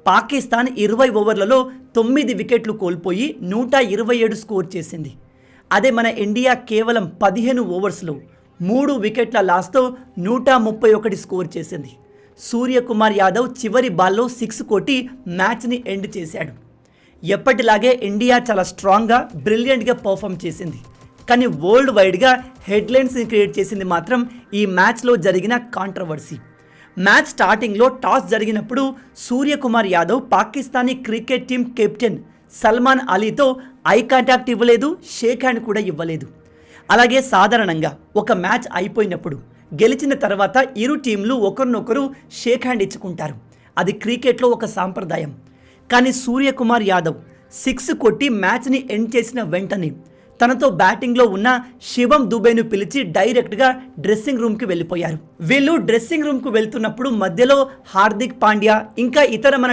పాకిస్తాన్ 20 ఓవర్లలో 9 వికెట్లు కోల్పోయి 127 స్కోర్ చేసింది. అదే మన ఇండియా కేవలం 15 ఓవర్స్లో 3 వికెట్ల లాస్తో 131 స్కోర్ చేసింది. సూర్యకుమార్ యాదవ్ చివరి బాల్లో 6 కొట్టి మ్యాచ్ని ఎండ్ చేశాడు. ఎప్పటిలాగే ఇండియా చాలా స్ట్రాంగ్గా బ్రిలియంట్గా పర్ఫామ్ చేసింది. కానీ వరల్డ్ వైడ్గా హెడ్లైన్స్ని క్రియేట్ చేసింది మాత్రం ఈ మ్యాచ్లో జరిగిన కాంట్రవర్సీ. మ్యాచ్ స్టార్టింగ్లో టాస్ జరిగినప్పుడు Suryakumar Yadav Pakistani cricket team captain Salman అలీతో ఐ కాంటాక్ట్ ఇవ్వలేదు, షేక్ హ్యాండ్ కూడా ఇవ్వలేదు. అలాగే సాధారణంగా ఒక మ్యాచ్ అయిపోయినప్పుడు గెలిచిన తర్వాత ఇరు టీంలు ఒకరినొకరు షేక్ హ్యాండ్ ఇచ్చుకుంటారు. అది క్రికెట్లో ఒక సాంప్రదాయం. కానీ సూర్యకుమార్ యాదవ్ 6 కొట్టి మ్యాచ్ని ఎండ్ చేసిన వెంటనే తనతో బ్యాటింగ్లో ఉన్న శివం దుబేను పిలిచి డైరెక్ట్గా డ్రెస్సింగ్ రూమ్కి వెళ్ళిపోయారు. వీళ్ళు డ్రెస్సింగ్ రూమ్కు వెళ్తున్నప్పుడు మధ్యలో హార్దిక్ పాండ్యా ఇంకా ఇతర మన